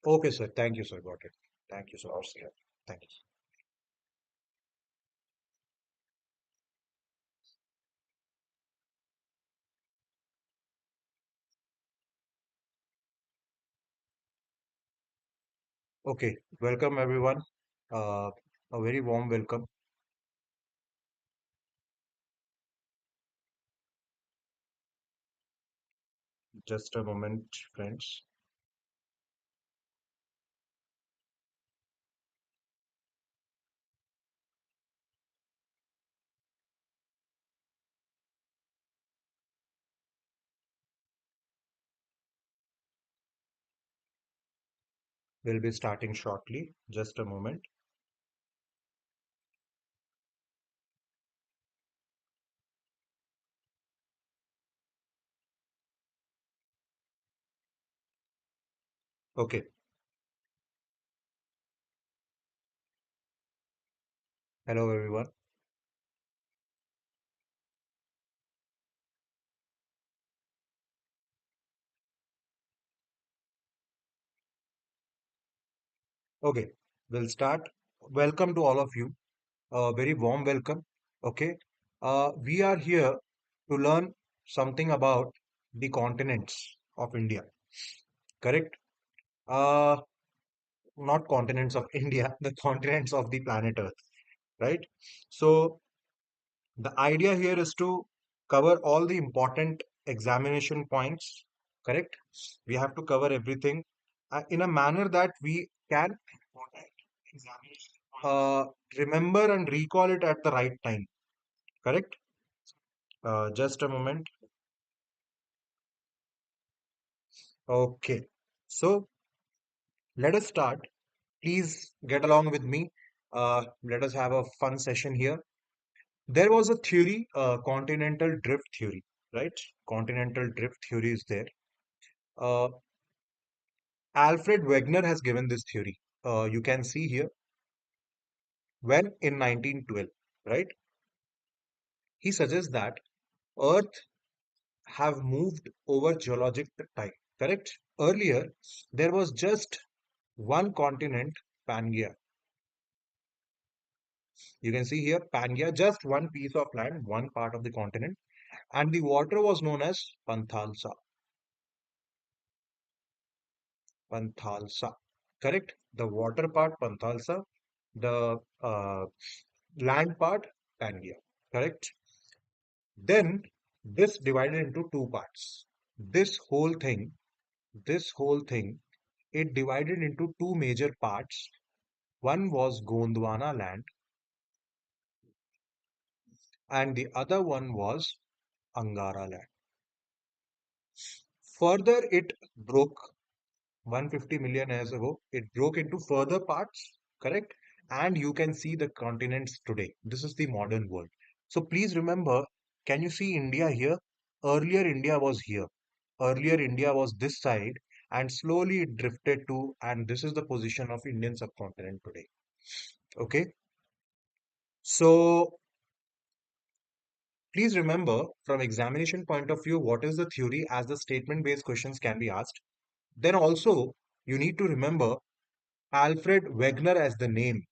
Okay, sir. Thank you, sir. Got it. Thank you so much, sir. Thank you. Okay, welcome everyone. Uh, a very warm welcome. Just a moment, friends. We'll be starting shortly. Just a moment. Okay. Hello, everyone. Okay, we'll start. Welcome to all of you. A very warm welcome. Okay. We are here to learn something about the continents of India. Correct? Uh, Not continents of India, the continents of the planet Earth. Right? So the idea here is to cover all the important examination points, correct? We have to cover everything in a manner that we can uh, remember and recall it at the right time, correct? Just a moment. Okay, so let us start. Please get along with me. Let us have a fun session here. There was a theory, continental drift theory, right? Continental drift theory is there. Uh, Alfred Wegener has given this theory. You can see here when in 1912, right? He suggests that Earth have moved over geologic time. Correct? Earlier, there was just one continent, Pangaea. You can see here Pangaea, just one piece of land, one part of the continent, and the water was known as Panthalsa. Panthalsa. Correct? The water part, Panthalsa, the land part, Pangaea. Correct? Then this divided into two parts. This whole thing, this whole thing, it divided into two major parts. One was Gondwana land and the other one was Angara land. Further, it broke 150 million years ago. It broke into further parts, correct? And you can see the continents today. This is the modern world. So please remember, can you see India here? Earlier, India was here. Earlier, India was this side, and slowly it drifted to, and this is the position of Indian subcontinent today. Okay, so please remember from examination point of view, what is the theory as the statement-based questions can be asked. Then also, you need to remember Alfred Wegener as the name.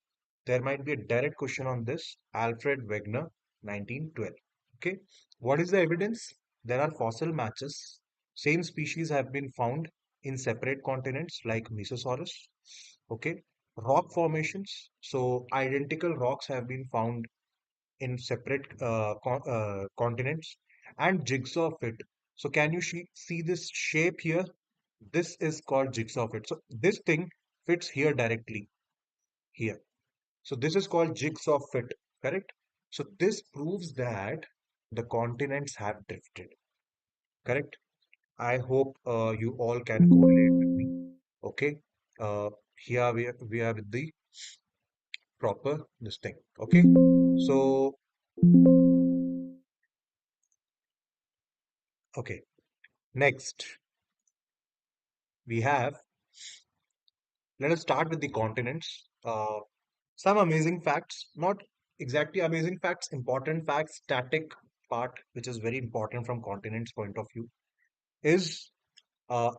There might be a direct question on this. Alfred Wegener, 1912. Okay, what is the evidence? There are fossil matches. Same species have been found in separate continents like Mesosaurus. Okay, rock formations. So identical rocks have been found in separate continents and jigsaw fit. So can you see this shape here? This is called jigsaw fit. So this thing fits here directly here. So this is called jigsaw fit, correct? So this proves that the continents have drifted, correct? I hope you all can correlate with me. Okay. Here we are with the proper this thing. Okay. So okay. Next we have. Let us start with the continents. Some amazing facts, not exactly amazing facts, important facts, static part, which is very important from continents point of view, is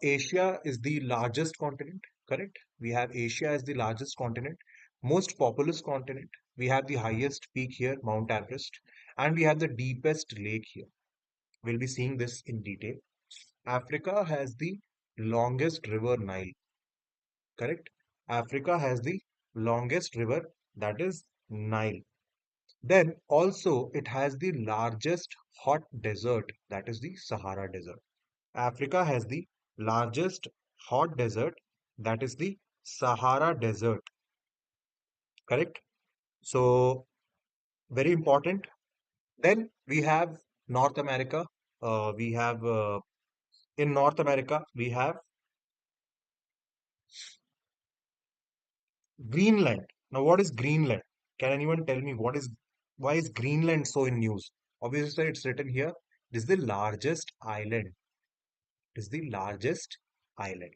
Asia is the largest continent, correct? We have Asia as the largest continent, most populous continent. We have the highest peak here, Mount Everest, and we have the deepest lake here. We'll be seeing this in detail. Africa has the longest river Nile, correct? Africa has the longest river, that is Nile. Then also it has the largest hot desert, that is the Sahara Desert. Africa has the largest hot desert, that is the Sahara Desert, correct? So, very important. Then we have North America. We have in North America, we have Greenland. Now, what is Greenland? Can anyone tell me why is Greenland so in news? Obviously, sir, it's written here. This is the largest island. It is the largest island,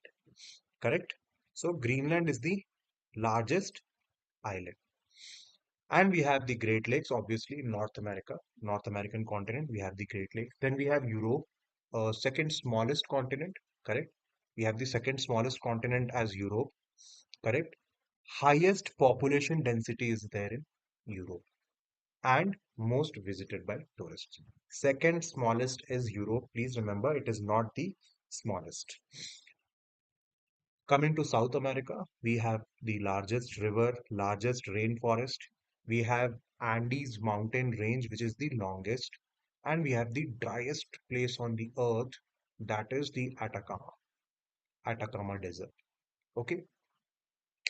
correct? So, Greenland is the largest island. And we have the Great Lakes, obviously, in North America, North American continent. We have the Great Lakes. Then we have Europe, second smallest continent, correct? We have the second smallest continent as Europe, correct? Highest population density is there in Europe and most visited by tourists. Second smallest is Europe. Please remember, it is not the smallest. Coming to South America, we have the largest river, largest rainforest. We have Andes mountain range, which is the longest. And we have the driest place on the earth, that is the Atacama Desert. Okay,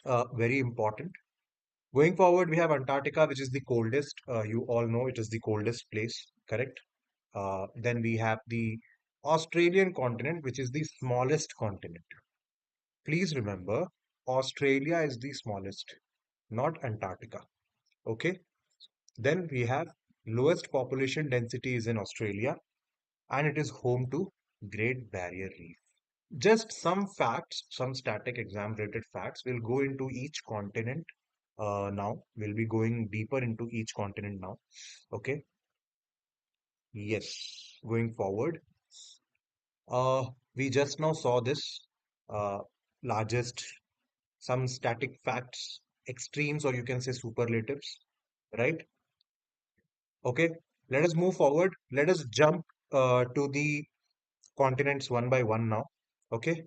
very important. Going forward, we have Antarctica, which is the coldest. You all know it is the coldest place, correct? Then we have the Australian continent, which is the smallest continent. Please remember, Australia is the smallest, not Antarctica. Okay. Then we have lowest population density is in Australia, and it is home to Great Barrier Reef. Just some facts, some static exam related facts. We'll go into each continent now. We'll be going deeper into each continent now. Okay. Yes. Going forward. We just now saw this uh, largest, some static facts, extremes, or you can say superlatives, right? Okay, let us move forward. Let us jump to the continents one by one now. Okay,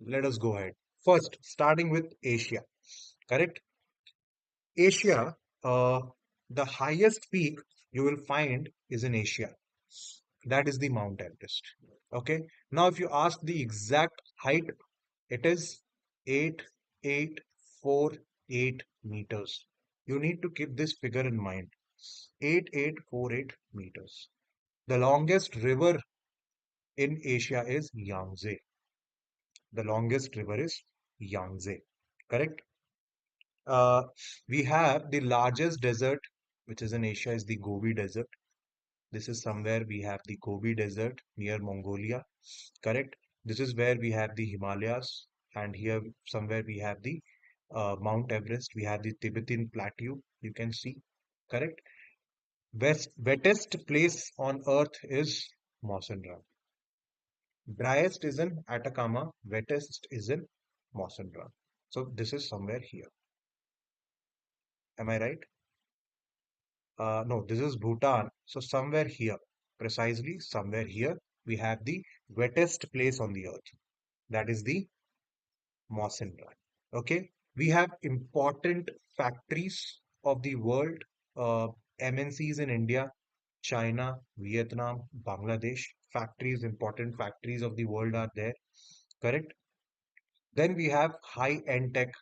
let us go ahead. First, starting with Asia, correct? Asia, the highest peak you will find is in Asia. That is the Mount Everest. Okay, now if you ask the exact height, it is 8848 meters. You need to keep this figure in mind. 8848 meters. The longest river in Asia is Yangtze. The longest river is Yangtze. Correct? Uh, we have the largest desert, which is in Asia, is the Gobi Desert. This is somewhere we have the Gobi Desert near Mongolia. Correct? This is where we have the Himalayas, and here somewhere we have the Mount Everest. We have the Tibetan Plateau. You can see. Correct? Wettest place on earth is Mawsynram. Driest is in Atacama, wettest is in Mawsynram. So this is somewhere here. Am I right? No, this is Bhutan. So somewhere here, precisely somewhere here, we have the wettest place on the earth. That is the Mawsynram. Okay, we have important factories of the world, MNCs in India, China, Vietnam, Bangladesh. Factories, important factories of the world are there. Correct. Then we have high-end tech,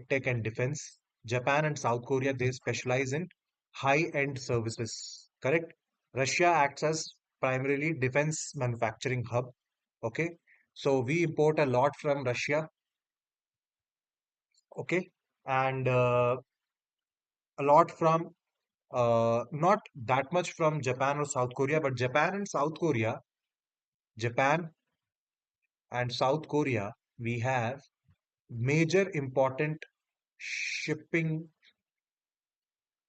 tech and defense. Japan and South Korea, they specialize in high-end services. Correct. Russia acts as primarily defense manufacturing hub. Okay. So we import a lot from Russia. Okay. And a lot from, not that much from Japan or South Korea, but Japan and South Korea, we have major important shipping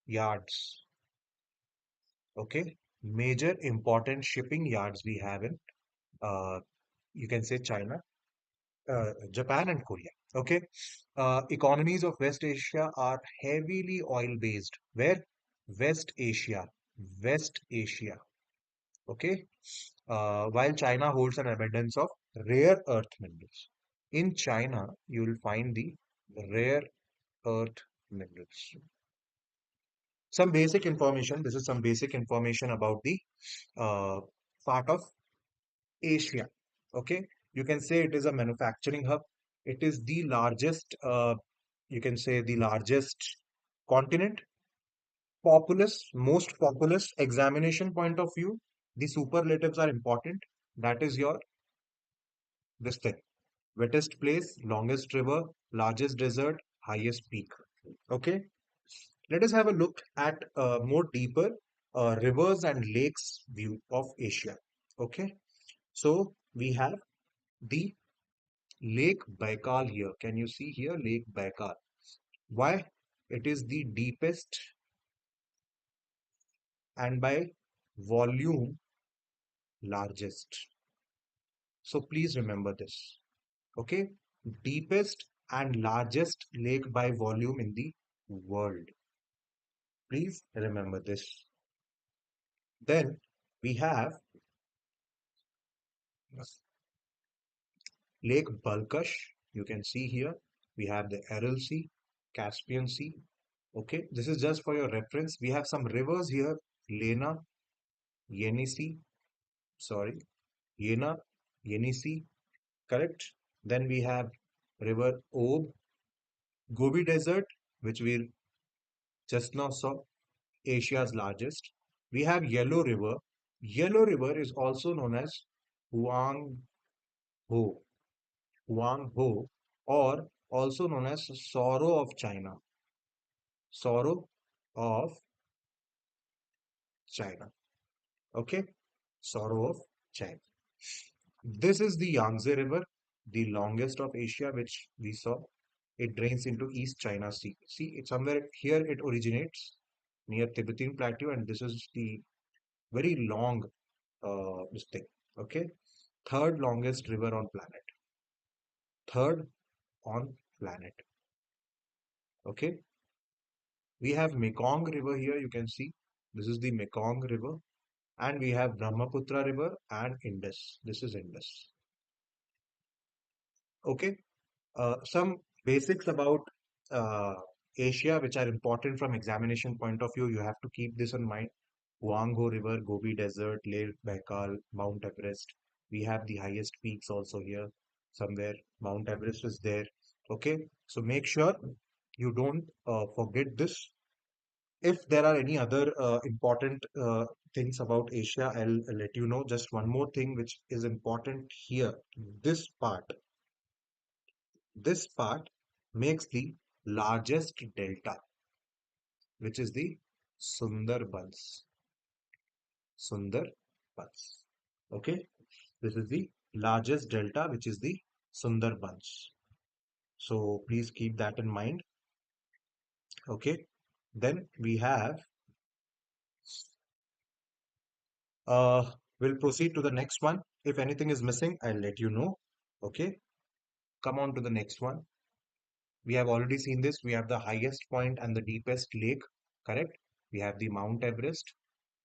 yards. Okay, major important shipping yards we have in uh, you can say China, Japan and Korea. Okay. Economies of West Asia are heavily oil based. Where? West Asia. West Asia. Okay. While China holds an abundance of rare earth minerals. In China, you will find the rare earth minerals. Some basic information. This is some basic information about the uh, part of Asia. Okay, you can say it is a manufacturing hub. It is the largest, you can say the largest continent, populous, most populous. Examination point of view, the superlatives are important. That is your this thing. Wettest place, longest river, largest desert, highest peak. Okay, let us have a look at more deeper rivers and lakes view of Asia. Okay, so we have the Lake Baikal here. Can you see here? Lake Baikal. Why? It is the deepest and by volume largest. So please remember this. Okay? Deepest and largest lake by volume in the world. Please remember this. Then we have Lake Balkash. You can see here. We have the Aral Sea, Caspian Sea. Okay, this is just for your reference. We have some rivers here. Lena, Yenisei, sorry, Yena, Yenisei, correct. Then we have river Ob, Gobi Desert, which we just now saw, Asia's largest. We have Yellow River. Yellow River is also known as Huang Ho, Huang Ho, or also known as Sorrow of China, Sorrow of China. Okay, Sorrow of China. This is the Yangtze River, the longest of Asia, which we saw. It drains into East China Sea. See, it's somewhere here it originates near Tibetan Plateau, and this is the very long this thing. Okay, third longest river on planet. Third on planet. Okay, we have Mekong River here. You can see this is the Mekong River, and we have Brahmaputra River and Indus. This is Indus. Okay. Some basics about uh, Asia, which are important from examination point of view. You have to keep this in mind. Huangho River, Gobi Desert, Lake Baikal, Mount Everest. We have the highest peaks also here somewhere. Mount Everest is there. Okay, so make sure you don't forget this. If there are any other important things about Asia, I'll let you know. Just one more thing which is important here. This part This part makes the largest delta, which is the Sundarbans. Sundarbans. Okay, this is the largest delta, which is the Sundarbans. So please keep that in mind. Okay, then we have, uh, we'll proceed to the next one. If anything is missing, I'll let you know. Okay, come on to the next one. We have already seen this. We have the highest point and the deepest lake, correct? We have the Mount Everest.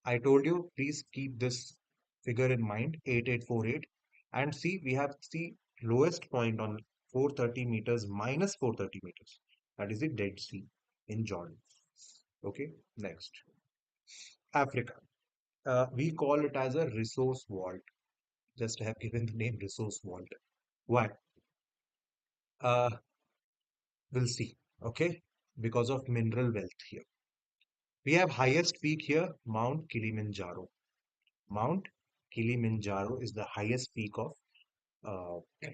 I told you, please keep this figure in mind, 8848. And see, we have the lowest point on 430 meters, minus 430 meters. That is the Dead Sea in Jordan. Okay, next. Africa. We call it as a resource vault. Just have given the name resource vault. Why? Uh, we'll see. Okay, because of mineral wealth here. We have highest peak here, Mount Kilimanjaro. Mount Kilimanjaro is the highest peak of uh,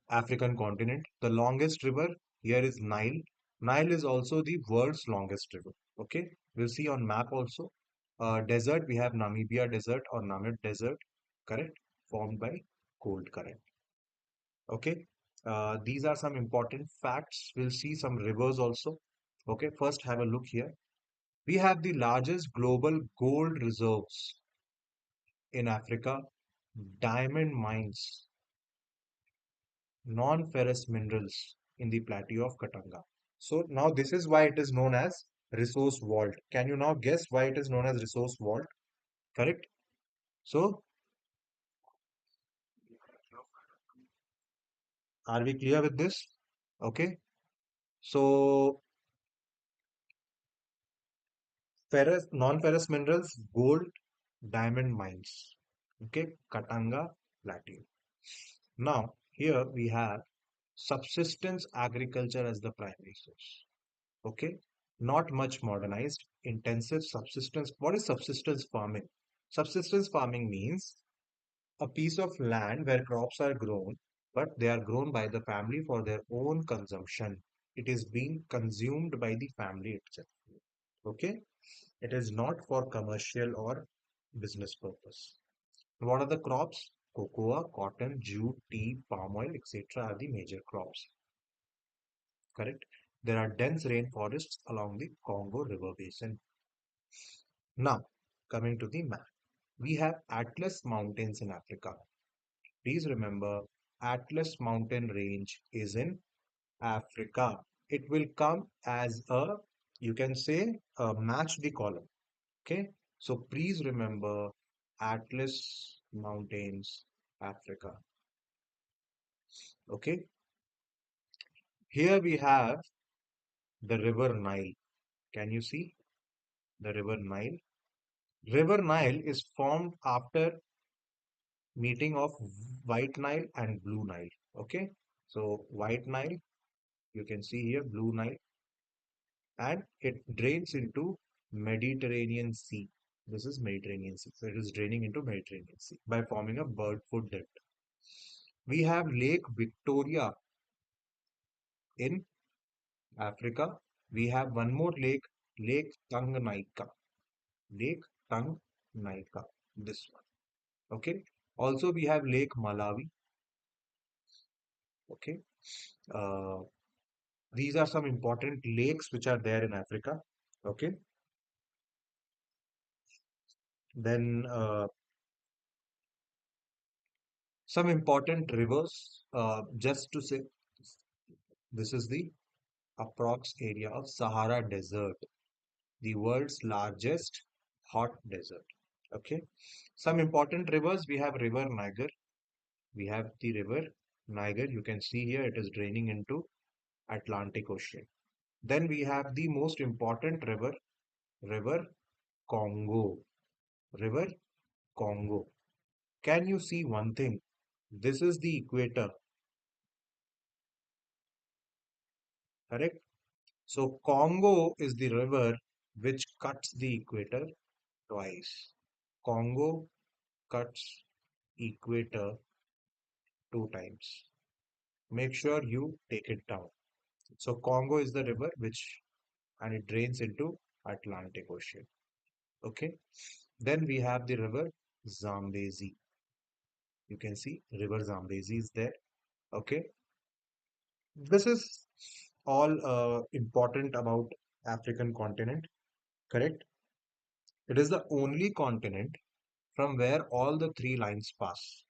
African continent. The longest river here is Nile. Nile is also the world's longest river. Okay, we'll see on map also. Desert, we have Namibia Desert or Namib Desert, correct, formed by cold current. Okay, these are some important facts. We'll see some rivers also. Okay, first have a look here. We have the largest global gold reserves in Africa. diamond mines, non-ferrous minerals in the plateau of Katanga. So now this is why it is known as resource vault. Can you now guess why it is known as resource vault? Correct? So are we clear with this? Okay. So ferrous, non-ferrous minerals, gold, diamond mines. Okay, Katanga Plateau. Now, here we have subsistence agriculture as the primary source. Okay, not much modernized, intensive subsistence. What is subsistence farming? Subsistence farming means a piece of land where crops are grown, but they are grown by the family for their own consumption. It is being consumed by the family itself. Okay, it is not for commercial or business purpose. What are the crops? Cocoa, cotton, jute, tea, palm oil, etc. are the major crops. Correct? There are dense rainforests along the Congo River basin. Now, coming to the map, we have Atlas Mountains in Africa. Please remember, Atlas Mountain Range is in Africa. It will come as a, you can say, match the column. Okay, so please remember Atlas Mountains, Africa. Okay, here we have the River Nile. Can you see the River Nile? River Nile is formed after meeting of White Nile and Blue Nile. Okay, so White Nile, you can see here Blue Nile, and it drains into Mediterranean Sea. This is Mediterranean Sea. So it is draining into Mediterranean Sea by forming a bird food delta. We have Lake Victoria in Africa. We have one more lake, Lake Tanganyika. Lake Tanganyika. This one. Okay. Also, we have Lake Malawi. Okay. Uh, these are some important lakes which are there in Africa. Okay. Then some important rivers. Just to say, this is the approx area of Sahara Desert, the world's largest hot desert. Okay. Some important rivers. We have River Niger. We have the river Niger. You can see here it is draining into Atlantic Ocean. Then we have the most important river, River Congo. River Congo. Can you see one thing? This is the equator, correct? So Congo is the river which cuts the equator twice. Congo cuts equator two times. Make sure you take it down. So Congo is the river which and it drains into Atlantic Ocean. Okay. Then we have the river Zambezi. You can see river Zambezi is there. Okay. This is all important about African continent. Correct. It is the only continent from where all the three lines pass.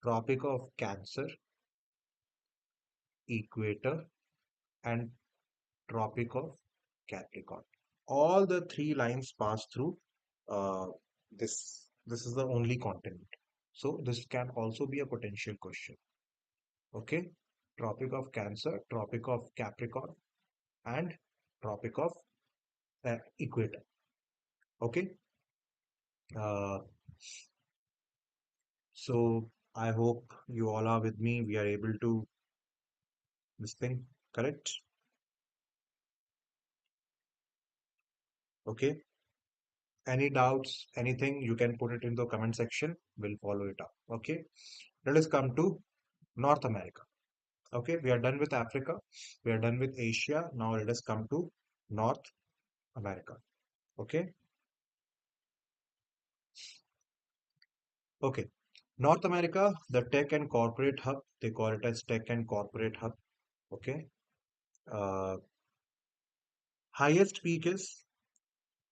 Tropic of Cancer, Equator, and Tropic of Capricorn. All the three lines pass through uh, this. This is the only continent. So this can also be a potential question. Okay. Tropic of Cancer, Tropic of Capricorn, and Tropic of Equator. Okay. Uh, so I hope you all are with me. We are able to this thing correct. Okay. Any doubts, anything, you can put it in the comment section. We'll follow it up. Okay. Let us come to North America. Okay. We are done with Africa. We are done with Asia. Now let us come to North America. Okay. Okay. North America, the tech and corporate hub, they call it as tech and corporate hub. Okay. Uh, highest peak is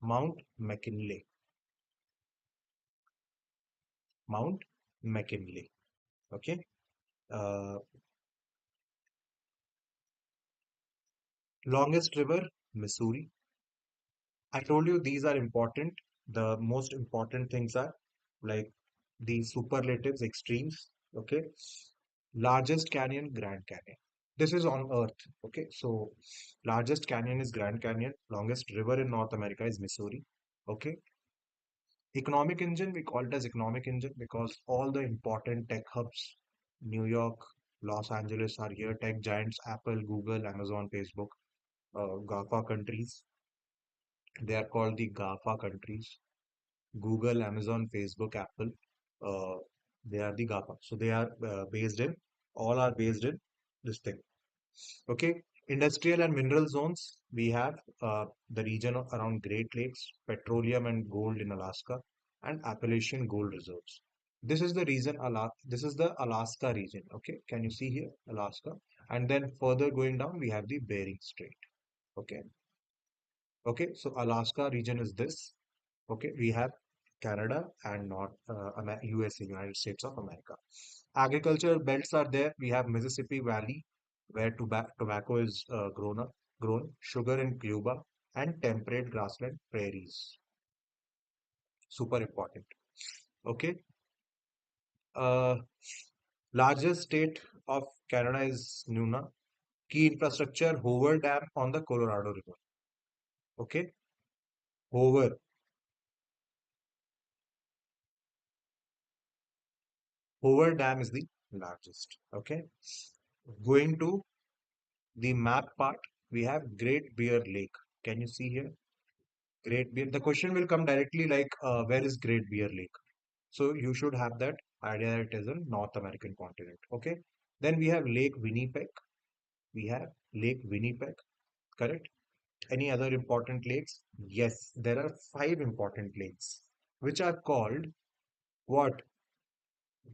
Mount McKinley. Mount McKinley. Okay. Uh, Longest river, Missouri. I told you these are important. The most important things are like the superlatives, extremes. Okay. Largest canyon, Grand Canyon. This is on Earth. Okay. So, largest canyon is Grand Canyon. Longest river in North America is Missouri. Okay. Economic engine, we call it as economic engine because all the important tech hubs, New York, Los Angeles are here. Tech giants, Apple, Google, Amazon, Facebook, GAFA countries. They are called the GAFA countries. Google, Amazon, Facebook, Apple. Uh, they are the GAFA. So they are all are based in this thing. Okay. Industrial and mineral zones. We have the region around Great Lakes, petroleum and gold in Alaska, and Appalachian gold reserves. This is the region, this is the Alaska region. Okay. Can you see here, Alaska? And then further going down, we have the Bering Strait. Okay. Okay. So Alaska region is this. Okay, we have Canada and North USA, United States of America. Agricultural belts are there. We have Mississippi Valley, where tobacco is grown, sugar in Cuba, and temperate grassland prairies. Super important. Okay. Uh, Largest state of Canada is Nuna. Key infrastructure, Hoover Dam on the Colorado River. Okay. Hoover. Hoover Dam is the largest. Okay. Going to the map part, we have Great Bear Lake. Can you see here? Great Bear. The question will come directly like, where is Great Bear Lake? So you should have that idea that it is a North American continent. Okay. Then we have Lake Winnipeg. We have Lake Winnipeg. Correct. Any other important lakes? Yes, there are five important lakes, which are called what?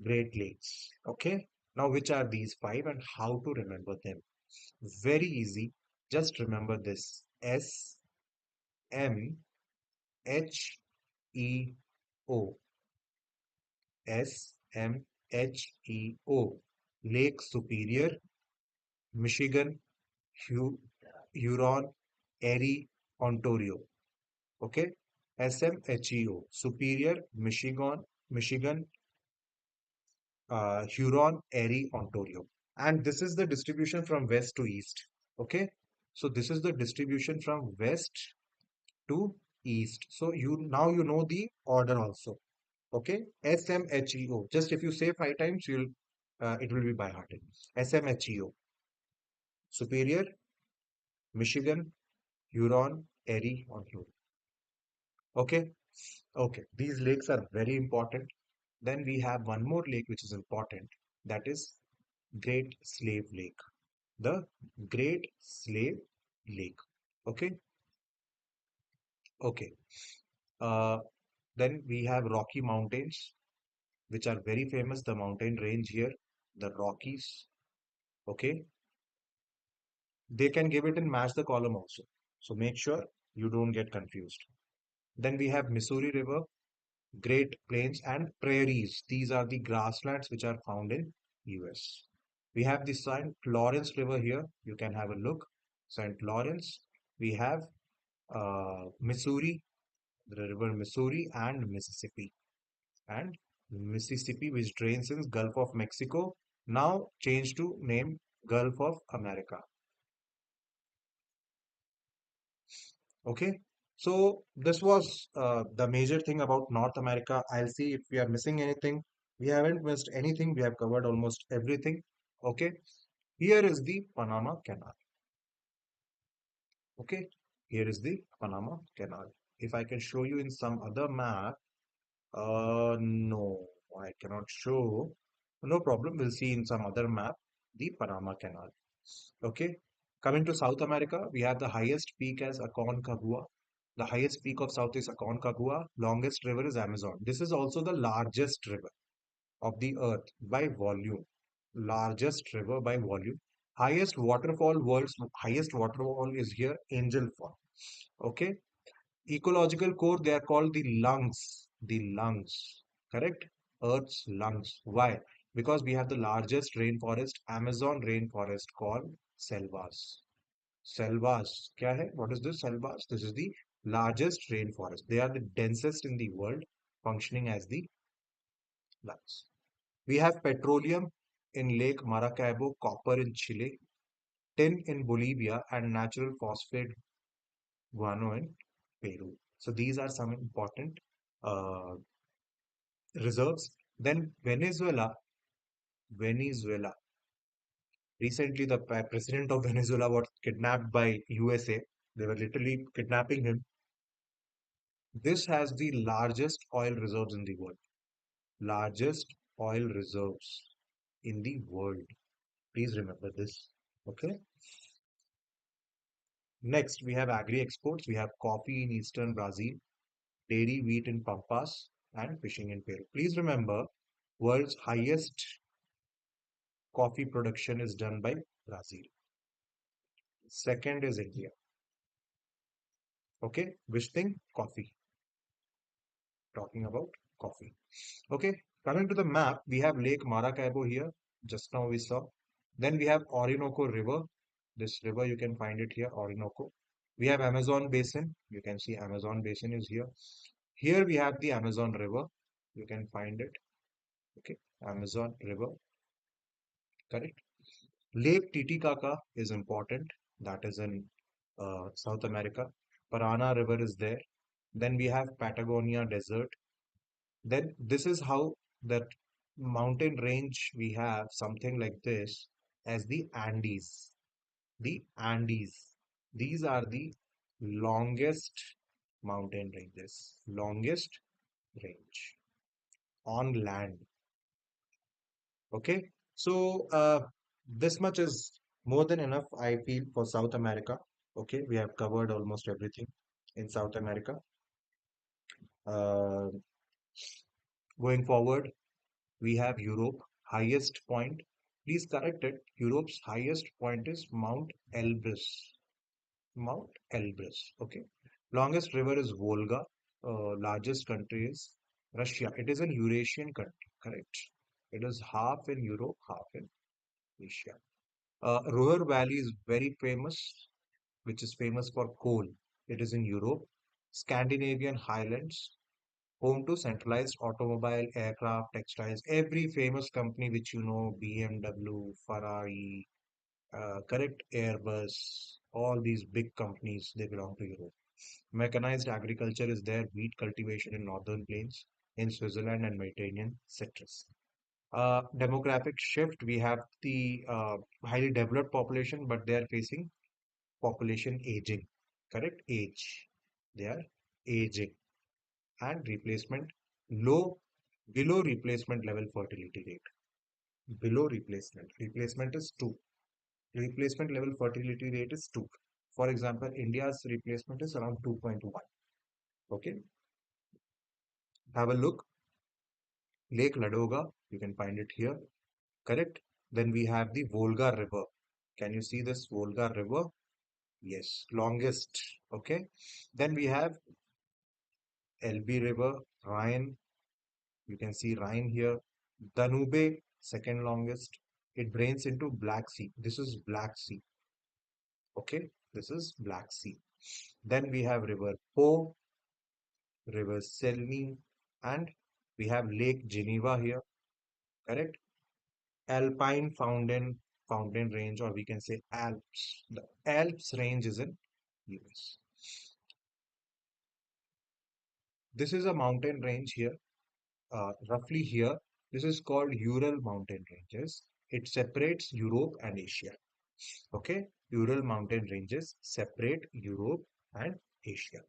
Great Lakes. Okay. Now, which are these five and how to remember them? Very easy. Just remember this. SMHEO. SMHEO. Lake Superior, Michigan, Huron, Erie, Ontario. Okay. SMHEO. Superior, Michigan, Huron, Erie, Ontario. And this is the distribution from west to east. Okay. So this is the distribution from west to east. So you know the order also. Okay, SMHEO. Just if you say five times, you'll it will be by hearted. SMHEO. Superior, Michigan, Huron, Erie, Ontario. Okay, okay. These lakes are very important. Then we have one more lake which is important. That is Great Slave Lake. The Great Slave Lake. Okay, okay. Uh, then we have Rocky Mountains, which are very famous. The mountain range here, the Rockies. Okay, they can give it in match the column also. So make sure you don't get confused. Then we have Missouri River, Great Plains and Prairies. These are the grasslands which are found in US. We have the St. Lawrence River here. You can have a look. St. Lawrence. We have Missouri, the river Missouri and Mississippi. And Mississippi which drains in Gulf of Mexico. Now changed to name Gulf of America. Okay, so this was the major thing about North America. I'll see if we are missing anything. We haven't missed anything. We have covered almost everything. Okay, here is the Panama Canal. Okay, here is the Panama Canal. If I can show you in some other map, no, I cannot show. No problem. We'll see in some other map the Panama Canal. Okay. Coming to South America, we have the highest peak as Aconcagua. The highest peak of South is Aconcagua. Longest river is Amazon. This is also the largest river of the earth by volume. Largest river by volume. Highest waterfall, world's highest waterfall is here, Angel Fall. Okay. Ecological core, they are called the lungs. The lungs. Correct? Earth's lungs. Why? Because we have the largest rainforest, Amazon rainforest called selvas. Selvas. Kya hai? What is this selvas? This is the largest rainforest. They are the densest in the world, functioning as the lungs. We have petroleum in Lake Maracaibo, copper in Chile, tin in Bolivia, and natural phosphate guano in Peru. So these are some important uh, reserves. Then Venezuela. Recently, the president of Venezuela was kidnapped by USA. They were literally kidnapping him. This has the largest oil reserves in the world. Largest oil reserves in the world. Please remember this. Okay. Next, we have agri exports. We have coffee in eastern Brazil, dairy wheat in Pampas, and fishing in Peru. Please remember, world's highest coffee production is done by Brazil. Second is India. Okay, which thing? Coffee. Talking about coffee. Okay, coming to the map, we have Lake Maracaibo here. Just now we saw. Then we have Orinoco River. This river you can find it here, Orinoco. We have Amazon Basin. You can see Amazon Basin is here. Here we have the Amazon River. You can find it. Okay, Amazon River. Correct. Lake Titicaca is important. That is in South America. Parana River is there. Then we have Patagonia Desert. Then this is how that mountain range we have something like this as the Andes. The Andes. These are the longest mountain ranges. Longest range on land. Okay. So this much is more than enough, I feel, for South America. Okay. We have covered almost everything in South America. Uh, Going forward, we have Europe, highest point. Please correct it. Europe's highest point is Mount Elbrus. Mount Elbrus. Okay. Longest river is Volga. Largest country is Russia. It is an Eurasian country, correct? It is half in Europe, half in Asia. Ruhr Valley is very famous, which is famous for coal. It is in Europe. Scandinavian Highlands, home to centralized automobile, aircraft, textiles, every famous company which you know, BMW, Ferrari, correct, Airbus, all these big companies, they belong to Europe. Mechanized agriculture is there, wheat cultivation in northern plains, in Switzerland and Mediterranean citrus. Demographic shift, we have the highly developed population, but they are facing population aging, correct? Age. They are aging. And replacement, low, below replacement level fertility rate. Below replacement. Replacement is 2. Replacement level fertility rate is 2. For example, India's replacement is around 2.1. Okay. Have a look. Lake Ladoga, you can find it here. Correct. Then we have the Volga River. Can you see this Volga River? Yes, longest. Okay. Then we have Elbe River, Rhine. You can see Rhine here. Danube, second longest. It drains into Black Sea. This is Black Sea. Okay. This is Black Sea. Then we have River Po, River Selmy, and we have Lake Geneva here. Correct. Alpine fountain range, or we can say Alps. The Alps range is in US. This is a mountain range here, roughly here. This is called Ural mountain ranges. It separates Europe and Asia. Okay, Ural mountain ranges separate Europe and Asia.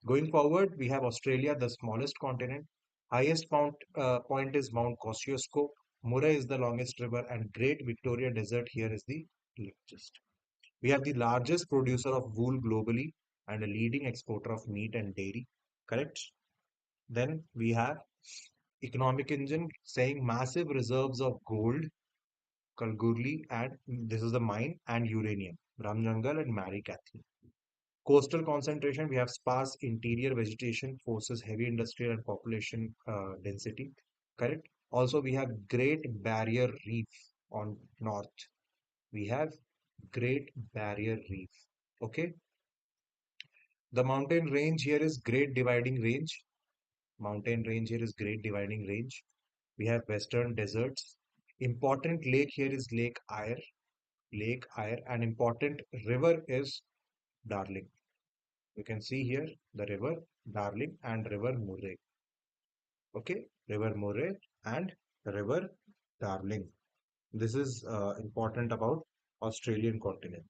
Going forward, we have Australia, the smallest continent. Highest point is Mount Kosciuszko. Murray is the longest river, and Great Victoria Desert here is the largest. We have the largest producer of wool globally and a leading exporter of meat and dairy. Correct? Then we have economic engine saying massive reserves of gold, Kalgoorlie, and this is the mine, and uranium, Ramjangal and Marikatha. Coastal concentration, we have sparse interior vegetation, forces heavy industrial and population density. correct? Also, we have Great Barrier Reef on north. We have Great Barrier Reef. Okay. The mountain range here is Great Dividing Range. Mountain range here is Great Dividing Range. We have Western Deserts. Important lake here is Lake Eyre. Lake Eyre. And important river is Darling. You can see here the river Darling and river Murray. Okay, river Murray and river Darling. This is important about Australian continent.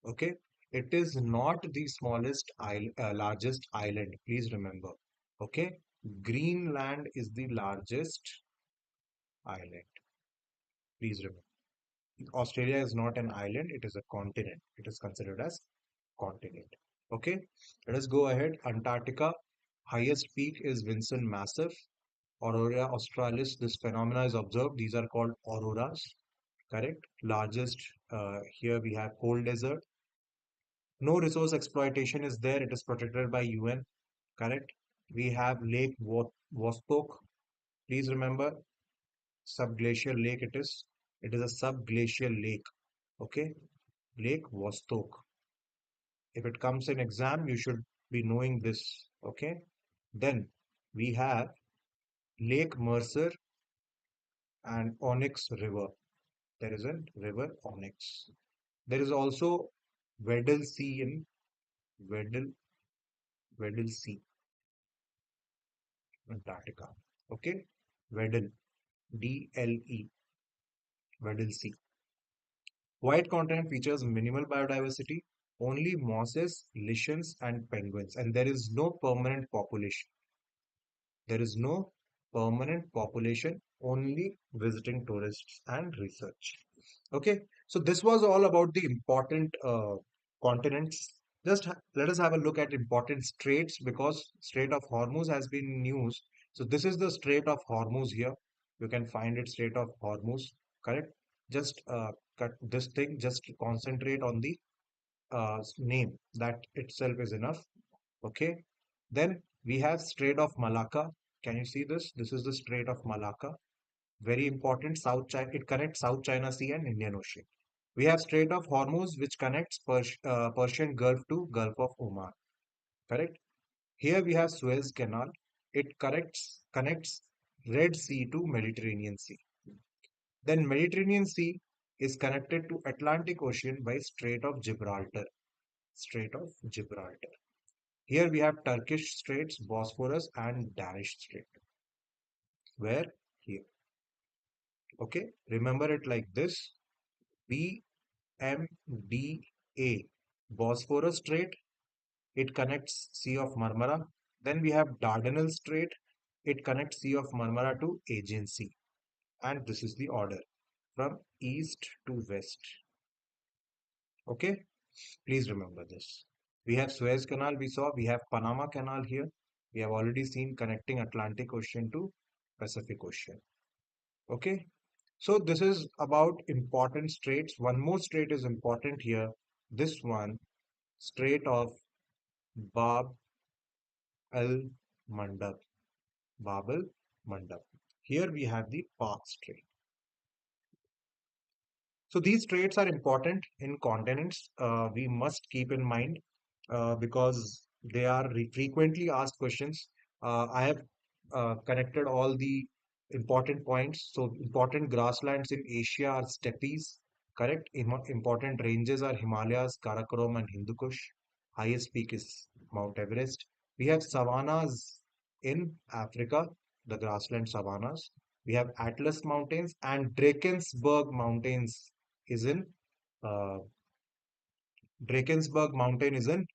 Okay, it is not the smallest largest island. Please remember. Okay, Greenland is the largest island. Please remember. Australia is not an island, it is a continent. It is considered as continent. Okay, let us go ahead. Antarctica, highest peak is Vinson Massif. Aurora Australis, this phenomena is observed. These are called auroras, correct? Largest, here we have cold desert. No resource exploitation is there. It is protected by UN, correct? We have Lake Vostok. Please remember, subglacial lake it is. It is a subglacial lake, okay? Lake Vostok. If it comes in exam, you should be knowing this, okay? Then we have Lake Mercer and Onyx River. There is a river Onyx. There is also Weddell Sea in Weddell Sea, Antarctica. Okay, Weddell, DLE, Weddell Sea. White continent features minimal biodiversity, only mosses, lichens, and penguins, and there is no permanent population. There is no permanent population, only visiting tourists and research. Okay, so this was all about the important continents. Just let us have a look at important straits because Strait of Hormuz has been in news. So this is the Strait of Hormuz here. You can find it Strait of Hormuz, correct? Just cut this thing, just concentrate on the name. That itself is enough. Okay. Then we have Strait of Malacca. Can you see this? This is the Strait of Malacca. Very important. South China. It connects South China Sea and Indian Ocean. We have Strait of Hormuz, which connects Persian Gulf to Gulf of Oman. Correct. Here we have Suez Canal. It connects Red Sea to Mediterranean Sea. Then Mediterranean Sea is connected to Atlantic Ocean by Strait of Gibraltar. Strait of Gibraltar. Here we have Turkish Straits, Bosphorus, and Danish Strait. Where? Here. Okay, remember it like this. BMDA, Bosphorus Strait. It connects Sea of Marmara. Then we have Dardanelles Strait. It connects Sea of Marmara to Aegean Sea. And this is the order from east to west. Okay, please remember this. We have Suez Canal, we saw. We have Panama Canal here. We have already seen connecting Atlantic Ocean to Pacific Ocean. Okay, so this is about important straits. One more strait is important here. This one, Strait of Bab al Mandab. Bab al Mandab. Here we have the Park Strait. So these traits are important in continents. We must keep in mind because they are frequently asked questions. I have connected all the important points. So important grasslands in Asia are steppes, correct? Important ranges are Himalayas, Karakoram and Hindu Kush. Highest peak is Mount Everest. We have savannas in Africa, the grassland savannas. We have Atlas Mountains and Drakensberg Mountains is in uh, Drakensberg Mountain is in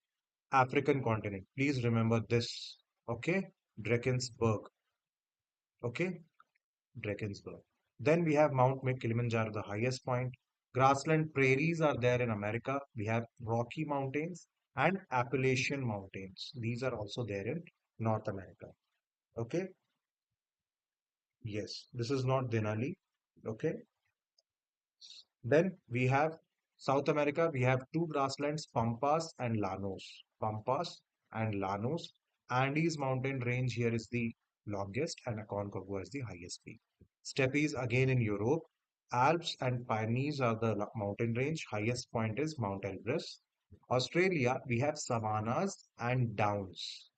African continent. Please remember this. Okay, Drakensberg. Okay, Drakensberg. Then we have Mount Kilimanjaro, the highest point. Grassland prairies are there in America. We have Rocky Mountains and Appalachian Mountains. These are also there in North America. Okay, yes, this is not Denali. Okay, then we have South America, we have two grasslands, Pampas and Llanos. Pampas and Llanos. Andes mountain range here is the longest, and Aconcagua is the highest peak. Steppes again in Europe. Alps and Pyrenees are the mountain range. Highest point is Mount Elbrus. Australia, we have savannas and downs.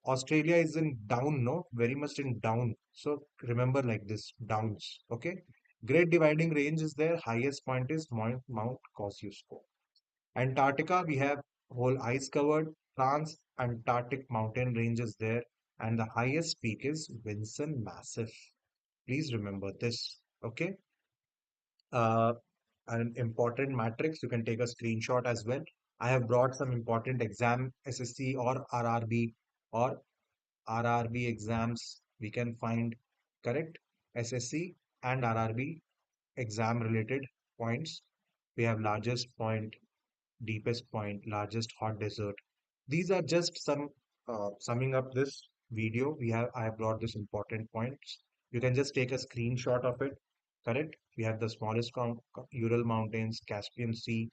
Australia is in down, no? Very much in down. So remember like this, downs. Okay. Great Dividing Range is there. Highest point is Mount Kosciuszko. Antarctica, we have whole ice covered. France Antarctic mountain range is there. And the highest peak is Vinson Massif. Please remember this. Okay. Uh, an important matrix. You can take a screenshot as well. I have brought some important exam SSC or RRB or RRB exams we can find, correct, SSC and RRB exam related points. We have largest point, deepest point, largest hot desert. These are just some summing up this video. I have brought this important points. You can just take a screenshot of it. Correct. We have the smallest Ural Mountains, Caspian Sea,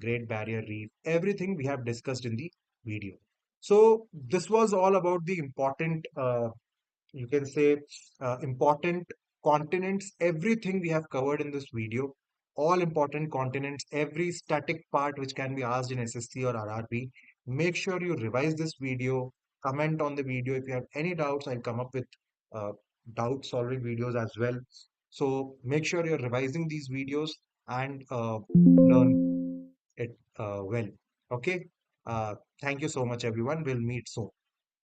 Great Barrier Reef. Everything we have discussed in the video. So this was all about the important you can say important continents, everything we have covered in this video, all important continents, every static part which can be asked in SSC or RRB. Make sure you revise this video, comment on the video. If you have any doubts, I'll come up with uh, doubt solving videos as well. So make sure you're revising these videos and learn it well. Okay. Thank you so much, everyone. We'll meet soon.